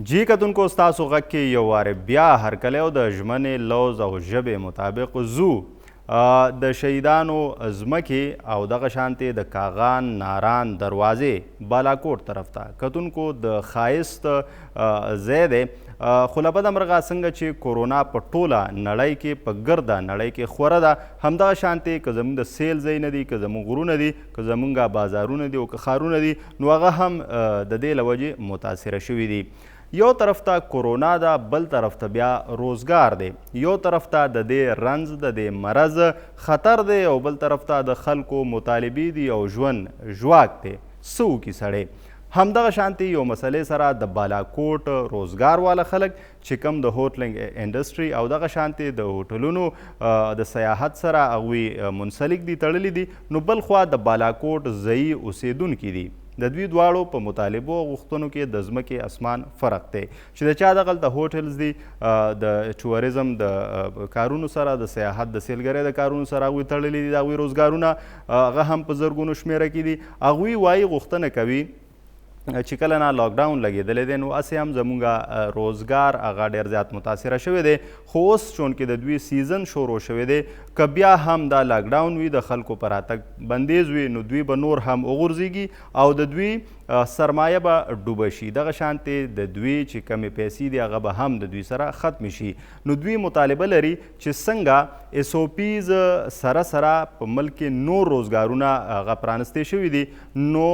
جی کتونکو ستاسو غږ کې یو وارې بیا هرکلی او د ژمنې لوز او ژبې مطابق زو د شهیدانو ځمکې او دغه شانتې د کاغان ناران دروازې بالاکوټ طرف ته کتونکو د ښایست ځای دی خو له بده مرغه څنګه چې کورونا په ټوله نړۍ کې په ګرده نړۍ کې خوره ده همدغه شانتې که زموږ د سیل ځای نه دي که زموږ غرونه دي که زموږ بازارونه دي او که ښارونه دي نو هغه هم د دې له وجې متاثره شوي دي. یو طرف ته کورونا ده بل طرف ته بیا روزګار دی یو طرف ته د دې رنځ د دې مرض خطر دی او بل طرف ته د خلکو مطالبې دي او ژوند ژواک دی څه وکړي سړی همدغه شانتې یو مسلې سره د بالاکوټ روزګار والا خلک چې کوم د هوټلنګ انډسټري او دغه شانتې د هوټلونو د سیاحت سره هغوی منسلک دي تړلي دي نو بل خوا د بالاکوټ ځایي اوسیدونکي دي د دوی دواړو په مطالبو او غوښتنو کې د ځمکې اسمان فرق دی چې د چا دغلته هوټلز دي د ټوریزم د کارونو سره د سیاحت د سیلګرۍ د کارونو سره هغوی تړلي دي د هغوی روزګارونه هغه هم په زرګونو شمېره کې دي هغوی وایي غوښتنه کوي چې کله نه لاکډاون لګېدلی دی نو هسې هم زموږ روزګار هغه ډېر زیات متاثره شوی دی خو اوس چونکې د دوی سیزن شروع شوی دی که بیا هم دا لاکډاون وي د خلکو په راتګ بندیز وي نو دوی به نور هم وغورځېږي او د دوی سرمایه به ډوبه شي دغه شانتې د دوی چې کمې پیسې دي هغه به هم د دوی سره ختمې شي نو دوی مطالبه لري چې څنګه ایس او پیز سره سره په ملک کې نور روزګارونه هغه پرانستې شوي دي نو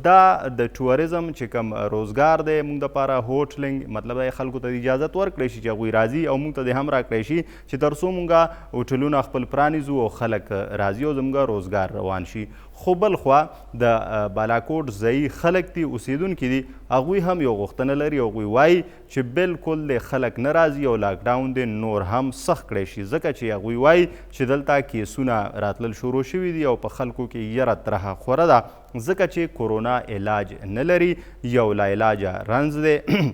دا د ټوریزم چې کوم روزګار دی موږ دپاره هوټلنګ مطلب دی خلکو ته اجازت ورکړی شي چې هغوی راځي او موږ ته دې هم راکړی شي چې تر څو موږ هوټلونه خپل پرانیزو او خلک راځي او زموږ روزګار روان شي خو بل خوا د بالاکوټ ځایي خلک دي اوسیدونکي دي هغوی هم یو غوښتنه لري هغوی وایي چې بالکل د خلک نه راځي او لاکډاون دی نور هم سخت کړی شي ځکه چې هغوی وایي چې دلته کیسونه راتلل شروع شوي دي او په خلکو کې یره ترهه خوره ده ځکه چې کورونا علاج نه لري یو لاعلاجه رنځ دی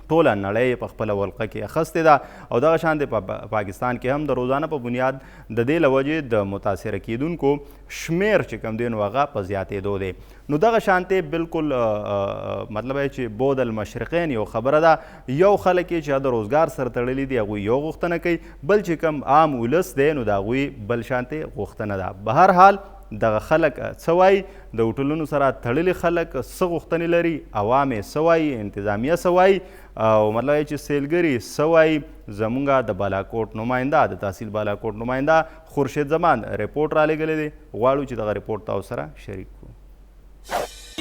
ټوله نړۍ په خپله ولقه کې اخیستې ده او دغه شان په پاکستان کې هم د روزانه په بنیاد د دې له وجې د متاثره کیدونکو شمیر چې کوم دی نو هغه په زیاتېدو دی نو دغه شانتې بالکل مطلب چې بود المشرقین یو خبره ده یو خلک چې د روزګار سره تړلي دي هغوی یو غوښتنه کوي بل چې کوم عام ولس دی نو د هغوی بل شانتې غوښتنه ده به هر حال دغه خلک څه وایي د هوټلونو سره تړلي خلک څه غوښتنې لري عوام یې څه وایي انتظامیه څه وایي او مطلب چې سیلګري څه وایي زمونږ د بالاکوټ نماینده د تحصیل بالاکوټ نماینده خورشید زمان رپورټ رالیږلی دی غواړو چې دغه رپورټ تاسو سره شریک کړو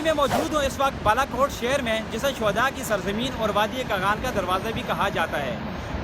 میں موجود ہوں اس وقت بالاکوٹ شہر میں جسے شہداء کی سرزمین اور وادی کاغان کا دروازہ بھی کہا جاتا ہے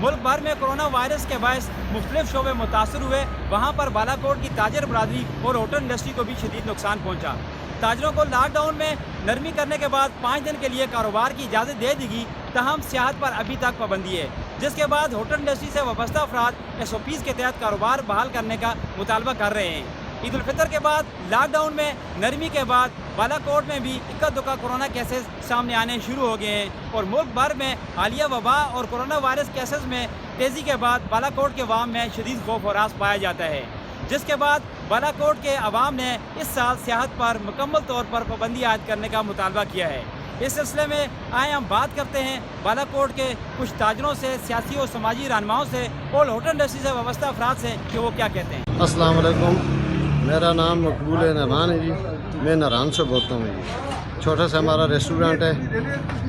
ملک بھر میں کرونا وائرس کے باعث مختلف شعبے متاثر ہوئے وہاں پر بالاکوٹ کی تاجر برادری اور ہوٹل انڈسٹری کو بھی شدید نقصان پہنچا تاجروں کو لاک ڈاؤن میں نرمی کرنے کے بعد 5 دن کے لیے کاروبار کی اجازت دے دی گئی تاہم سیاحت پر ابھی تک پابندی ہے جس کے بعد ہوٹل انڈسٹری سے وابستہ افراد ایس او پیز کے تحت کاروبار بحال کرنے کا مطالبہ کر رہے ہیں عید الفطر کے بعد لاک ڈاؤن میں نرمی کے بعد بالاکوٹ میں بھی اکا دکا کورونا کیسز سامنے آنے شروع ہو گئے ہیں اور ملک بھر میں حالیہ وبا اور کورونا وائرس کیسز میں تیزی کے بعد بالاکوٹ کے عوام میں شدید خوف و ہراس پایا جاتا ہے جس کے بعد بالاکوٹ کے عوام نے اس سال سیاحت پر مکمل طور پر پابندی عائد کرنے کا مطالبہ کیا ہے اس سلسلے میں آئے ہم بات کرتے ہیں بالاکوٹ کے کچھ تاجروں سے سیاسی اور سماجی رہنماؤں سے اور ہوٹل انڈسٹری سے وابستہ افراد سے کہ وہ کیا کہتے ہیں. السلام علیکم میرا نام مقبول نعمان ہے جی میں ناران سے بولتا ہوں جی چھوٹا سا ہمارا ریسٹورینٹ ہے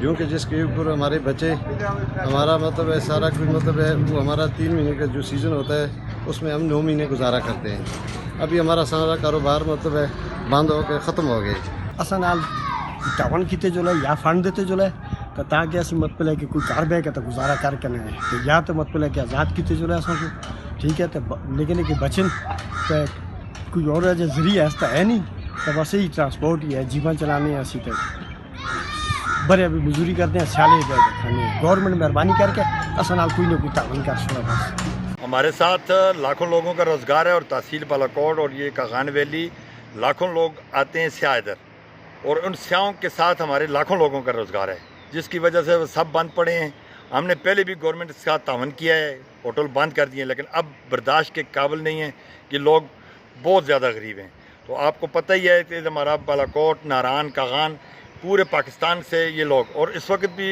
جو کہ جس کے اوپر ہمارے بچے ہمارا مطلب ہے سارا کچھ مطلب ہے وہ ہمارا 3 مہینے کا جو سیزن ہوتا ہے اس میں ہم 9 مہینے گزارا کرتے ہیں ابھی ہمارا سارا کاروبار مطلب ہے بند ہو کے ختم ہو گیا اصل ٹاون کیتے جو ہے یا فنڈ دیتے جو ہے کہ تاکہ اسی مطلب ہے کہ کوئی کار بے کہ گزارا کر کے نہیں تو یا تو مطلب ہے کہ آزاد کیتے جو ہے اصل کو ٹھیک ہے تو لیکن کہ بچن تو کوئی اور ذریعہ ایسا ہے نہیں تو بس یہی ٹرانسپورٹ ہی ہے جیون چلانے اسی تو بڑے ابھی مزدوری کرتے ہیں سیالے کھانے گورنمنٹ مہربانی کر کے اصل کوئی نہ کوئی تعاون کر سکتا بس. ہمارے ساتھ لاکھوں لوگوں کا روزگار ہے اور تحصیل بالاکوٹ اور یہ کاغان ویلی لاکھوں لوگ آتے ہیں سیاح ادھر اور ان سیاحوں کے ساتھ ہمارے لاکھوں لوگوں کا روزگار ہے جس کی وجہ سے وہ سب بند پڑے ہیں. ہم نے پہلے بھی گورنمنٹ کے ساتھ تعاون کیا ہے ہوٹل بند کر دیے لیکن اب برداشت کے قابل نہیں ہیں کہ لوگ بہت زیادہ غریب ہیں. تو آپ کو پتہ ہی ہے کہ ہمارا بالاکوٹ ناران کاغان پورے پاکستان سے یہ لوگ اور اس وقت بھی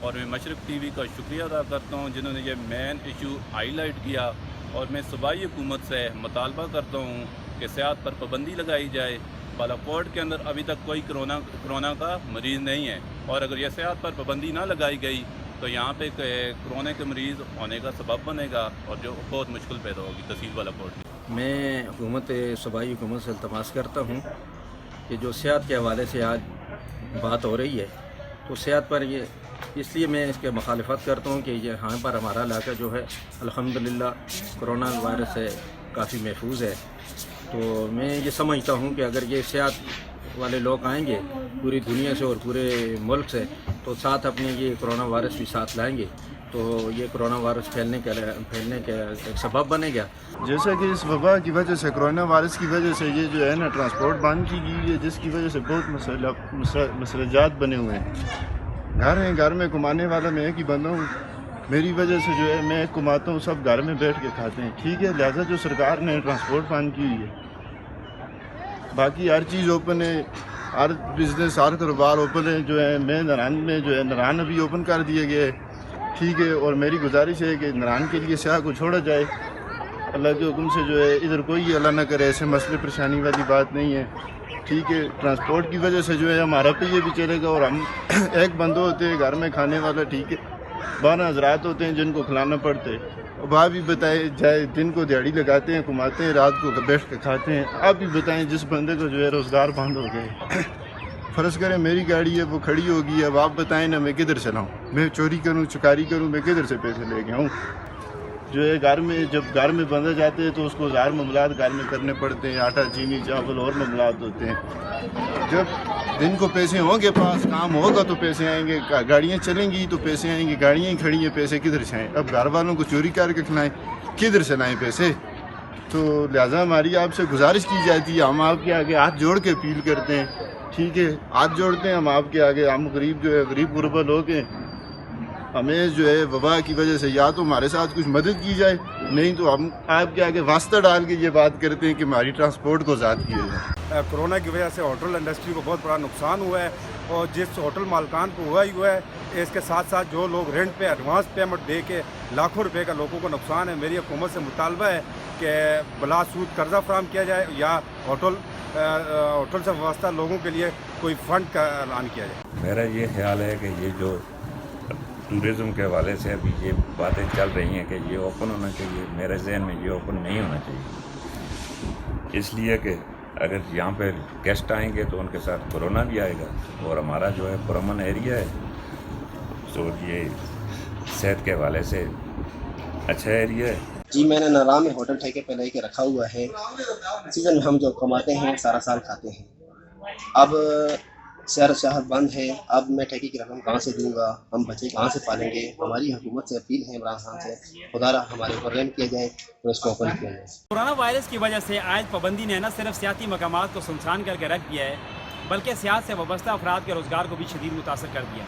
اور میں مشرق ٹی وی کا شکریہ ادا کرتا ہوں جنہوں نے یہ مین ایشو ہائی لائٹ کیا، اور میں صوبائی حکومت سے مطالبہ کرتا ہوں کہ صحت پر پابندی لگائی جائے۔ بالاکوٹ کے اندر ابھی تک کوئی کرونا کا مریض نہیں ہے، اور اگر یہ صحت پر پابندی نہ لگائی گئی تو یہاں پہ کرونا کے مریض ہونے کا سبب بنے گا، اور جو بہت مشکل پیدا ہوگی تحصیل بالاکوٹ۔ میں صوبائی حکومت سے التماس کرتا ہوں کہ جو صحت کے حوالے سے آج بات ہو رہی ہے تو صحت پر یہ اس لیے میں اس کے مخالفت کرتا ہوں کہ یہاں پر ہمارا علاقہ جو ہے الحمدللہ کرونا وائرس سے کافی محفوظ ہے۔ تو میں یہ سمجھتا ہوں کہ اگر یہ صحت والے لوگ آئیں گے پوری دنیا سے اور پورے ملک سے تو ساتھ اپنے یہ کرونا وائرس بھی ساتھ لائیں گے تو یہ کرونا وائرس پھیلنے کا ایک سبب بنے گا۔ جیسا کہ اس وبا کی وجہ سے کرونا وائرس کی وجہ سے یہ جو ہے نا ٹرانسپورٹ بند کی گئی ہے، جس کی وجہ سے بہت مسئلات بنے ہوئے ہیں۔ گھر میں کمانے والا میں ایک ہی بندہ ہوں، میری وجہ سے جو ہے میں کماتا ہوں، سب گھر میں بیٹھ کے کھاتے ہیں، ٹھیک ہے۔ لہٰذا جو سرکار نے ٹرانسپورٹ بند کی ہوئی ہے، باقی ہر چیز اوپن ہے، ہر بزنس ہر کاروبار اوپن ہے۔ جو ہے میں نران میں جو ہے نران ابھی اوپن کر دیا گیا ہے، ٹھیک ہے۔ اور میری گزارش ہے کہ نران کے لیے سیاح کو چھوڑا جائے، اللہ کے حکم سے جو ہے ادھر کوئی اللہ نہ کرے، ایسے مسئلے پریشانی والی بات نہیں ہے، ٹھیک ہے۔ ٹرانسپورٹ کی وجہ سے جو ہے ہمارا پہیے بھی چلے گا، اور ہم ایک بندہ ہوتے ہیں گھر میں کھانے والا، ٹھیک ہے۔ 12 حضرات ہوتے ہیں جن کو کھلانا پڑتے ہے۔ اب آپ بھی بتائیں، جائے دن کو دیہڑی لگاتے ہیں، کماتے ہیں، رات کو بیٹھ کے کھاتے ہیں، آپ بھی بتائیں جس بندے کو جو ہے روزگار بند ہو گئے، فرض کریں میری گاڑی ہے وہ کھڑی ہوگی، اب آپ بتائیں نا میں کدھر چلاؤں، میں چوری کروں چکاری کروں، میں کدھر سے پیسے لے کے آؤں؟ جو ہے جب گھر میں بندے جاتے ہیں تو اس کو 1000 معاملات گھر میں کرنے پڑتے ہیں، آٹا چینی چاول اور معاملات ہوتے ہیں۔ جب دن کو پیسے ہوں گے پاس، کام ہوگا تو پیسے آئیں گے، گاڑیاں چلیں گی تو پیسے آئیں گے، گاڑیاں ہی کھڑی ہیں، پیسے کدھر سے آئیں؟ اب گھر والوں کو چوری کر کے کھلائیں، کدھر سے لائیں پیسے؟ تو لہٰذا ہماری آپ سے گزارش کی جاتی ہے، ہم آپ کے آگے ہاتھ جوڑ کے اپیل کرتے ہیں، ٹھیک ہے، ہاتھ جوڑتے ہیں ہم آپ کے آگے۔ ہم غریب غربا لوگ ہیں، ہمیں جو ہے وبا کی وجہ سے یا تو ہمارے ساتھ کچھ مدد کی جائے، نہیں تو ہم آپ کے آگے واسطہ ڈال کے یہ بات کرتے ہیں کہ ہماری ٹرانسپورٹ کو ذات کیا جائے۔ کرونا کی وجہ سے ہوٹل انڈسٹری کو بہت بڑا نقصان ہوا ہے، اور جس ہوٹل مالکان کو ہوا ہے، اس کے ساتھ ساتھ جو لوگ رینٹ پہ ایڈوانس پیمنٹ دے کے لاکھوں روپے کا لوگوں کو نقصان ہے۔ میری حکومت سے مطالبہ ہے کہ بلا سود قرضہ فراہم کیا جائے، یا ہوٹل سے وابستہ لوگوں کے لیے کوئی فنڈ کا اعلان کیا جائے۔ میرا یہ خیال ہے کہ یہ جو ٹورزم کے حوالے سے ابھی یہ باتیں چل رہی ہیں کہ یہ اوپن ہونا چاہیے، میرے ذہن میں یہ اوپن نہیں ہونا چاہیے، اس لیے کہ اگر یہاں پہ گیسٹ آئیں گے تو ان کے ساتھ کرونا بھی آئے گا، اور ہمارا جو ہے پرامن ایریا ہے، تو یہ صحت کے حوالے سے اچھا ایریا ہے۔ جی میں نے نرام میں ہوٹل ٹھیکے پہ لے کے رکھا ہوا ہے، سیزن میں ہم جو کماتے ہیں سارا سال کھاتے ہیں۔ اب سیر سیاحت بند ہے، اب میں ٹھیکے کی رقم کہاں سے دوں گا، ہم بچے کہاں سے پالیں گے؟ ہماری حکومت سے اپیل ہے، عمران خان سے، خدا را ہمارے اوپر رحم کیا جائے اور اس کو اوپن کیا جائے۔ کورونا وائرس کی وجہ سے عائد پابندی نے نہ صرف سیاحتی مقامات کو سنسان کر کے رکھ دیا ہے، بلکہ سیاحت سے وابستہ افراد کے روزگار کو بھی شدید متاثر کر دیا۔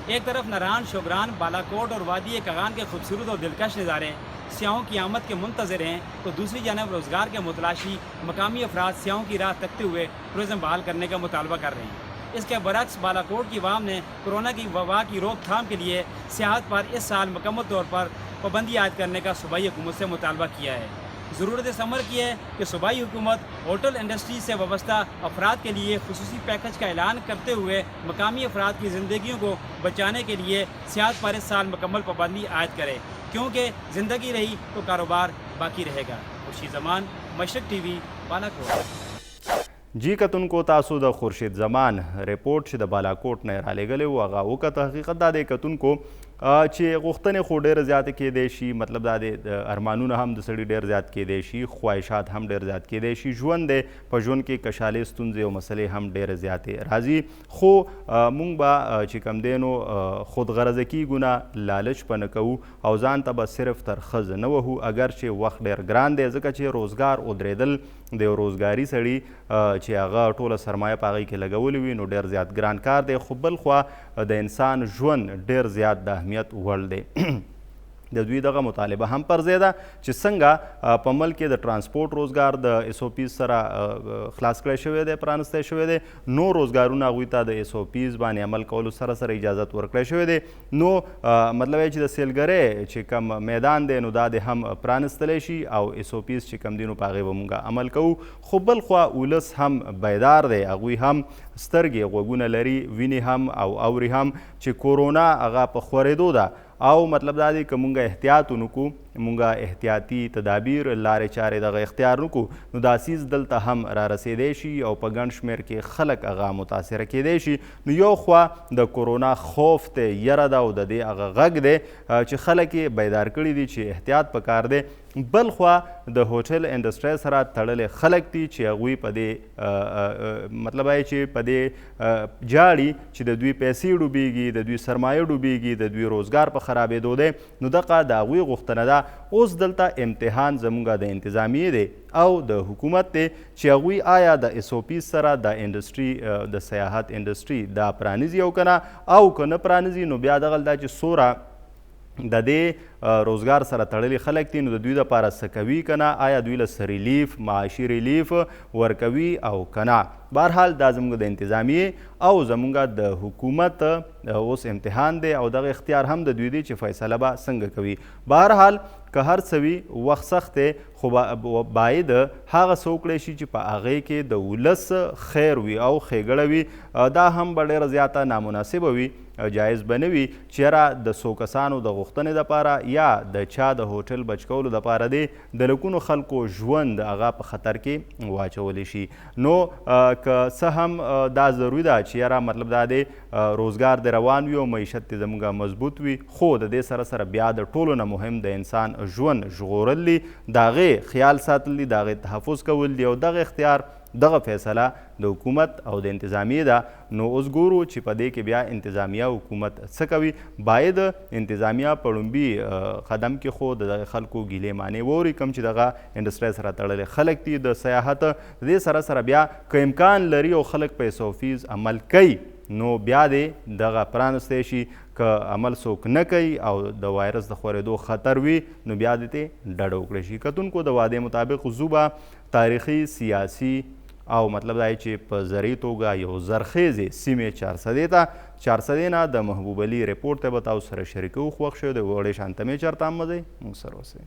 ایک طرف نران، شوگران، بالاکوٹ اور وادی کغان کے خوبصورت اور دلکش نظارے سیاحوں کی آمد کے منتظر ہیں، تو دوسری جانب روزگار کے متلاشی مقامی افراد سیاحوں کی راہ تکتے ہوئے ٹورزم بحال کرنے کا مطالبہ کر رہے ہیں۔ اس کے برعکس بالاکوٹ کی عوام نے کورونا کی وبا کی روک تھام کے لیے سیاحت پر اس سال مکمل طور پر پابندی عائد کرنے کا صوبائی حکومت سے مطالبہ کیا ہے۔ ضرورت اس امر کی ہے کہ صوبائی حکومت ہوٹل انڈسٹری سے وابستہ افراد کے لیے خصوصی پیکج کا اعلان کرتے ہوئے مقامی افراد کی زندگیوں کو بچانے کے لیے سیاحت پر اس سال مکمل پابندی عائد کرے، کیونکہ زندگی رہی تو کاروبار باقی رہے گا۔ خورشید زمان، مشرق ٹی وی، بالاکوٹ۔ جی کتونکو تاسو د خورشید زمان رپورټ چې د بالاکوټ نه رالیږلی و هغه وکته. حقیقت دا دی کتونکو چې غوښتنې خو ډېرې زیاتې کیدی شي، مطلب دا دی ارمانونه هم د سړي ډېر زیات کیدی شي، خواهشات هم ډېر زیات کیدی شي، ژوند دی په ژوند کې کشالې ستونزې او مسلې هم ډېرې زیاتې راځي، خو موږ به چې کوم دی نو خودغرضه کیږو نه، لالچ به نه کوو او ځان ته به صرف تر ښځه نه وهو، اگر چې وخت ډېر ګران دی ځکه چې روزګار ودرېدل د یو روزګاري سړي چې هغه ټوله سرمایه په هغې کې لګولې وي نو ډېر زیات ګران کار دی، خو بل خوا د انسان ژوند ډېر زیات د اهمیت وړ دی. د دوی دغه مطالبه هم پر ځای ده چې څنګه په ملک کې د ترانسپورټ روزګار د SOPs سره خلاص کړی شوی دی، پرانستی شوی دی، نو روزګارونه هغوی ته د SOPs باندې عمل کولو سره سره اجازت ورکړی شوی دی. نو مطلب یې چې د سیلګرۍ چې کم میدان دی نو دا د هم پرانستلی شي او SOPs چې کم دي نو په هغې به مونږ عمل کوو. خو بل خوا ولس هم بیدار دی، هغوی هم سترګې غوږونه لري، ویني هم او اوري هم چې کورونا هغه په خورېدو ده او مطلب دا دی که مونږ احتیاط ونکو، مونږ احتیاطي تدابیر لارې چارې دغه اختیار نکو نو دا سیز دلته هم را رسیدی شي او په ګڼ شمېر کې خلک هغه متاثره کیدی شي. نو یو خوا د کورونا خوف دی، یره ده او د دې هغه غږ دی چې خلک یې بیدار کړي دي چې احتیاط پکار دی. بل خوا د هوټل انډسټرۍ سره تړلې خلک دي چې هغوی په دې مطلب چې په دې جاړي چې د دوی پیسې ډوبېږي، د دوی سرمایه ډوبېږي، د دوی روزګار په خرابېدو دی. نو دغه د هغوی غوښتنه ده اوس دلته امتحان زموږ د انتظامیې دی او د حکومت دی چې هغوی آیا د SOPs سره د انډسټري د سیاحت انډسټري دا پرانیزي او که نه، او که نه پرانیزي نو بیا دغه دا چې څومره د دې روزګار سره تړلي خلک دي نو د دوی دپاره څه کوي که نه، آیا دوی له څه ریلیف معاشي ریلیف ورکوي او که نه. بهرحال دا زموږ د انتظامیې او زموږ د حکومت اوس امتحان دی او دغه اختیار هم د دوی دی چې فیصله به څنګه کوي. بهرحال که هر څه وي وخت سخت دی خو باید هغه څه وکړی شي چې په هغې کې د ولس خیر وي او ښېګړه وي. دا هم به ډېره زیاته نامناسبه وي، جایز به نه وي چې یاره د څو کسانو د غوښتنې دپاره یا د چا د هوټل بچ کولو دپاره دی د لکونو خلکو ژوند هغه په خطر کې واچولی شي. نو که څه هم دا ضروري ده چې یاره مطلب دا دی روزګار د روان وي او معیشت دې زموږ مضبوط وي، خو د دې سره سره بیا د ټولو نه مهم د انسان ژوند ژغورل دي، د هغې خیال ساتل دي، د هغې تحفظ کول دي او دغه اختیار دغه فیصله د حکومت او د انتظامیې ده. نو اوس ګورو چې په دې کې بیا انتظامیه حکومت څه کوي. باید انتظامیه په لومبي قدم کې خو د دغه خلکو ګیلې مانې واوري، کوم چې دغه انډسټرۍ سره تړلې خلک دي د سیاحت، د دې سره سره بیا که امکان لري او خلک په SOPs عمل کوي نو بیا دې دغه پرانستی شي. که عمل څوک نه کوي او د وایرس د خورېدو خطر وي نو بیا دې ته ډډه وکړی شي. کتونکو د وعدې مطابق زو به تاریخي، سیاسي او مطلب دا چې په زرعي توګه یو زرخیزې سیمې چارسدې نه د محبوب علي رپورټ ته به تاسو سره شریکوو. خوښ شوی د وړې شانتمې چېرته هم مزئ موږ سره اوسئ.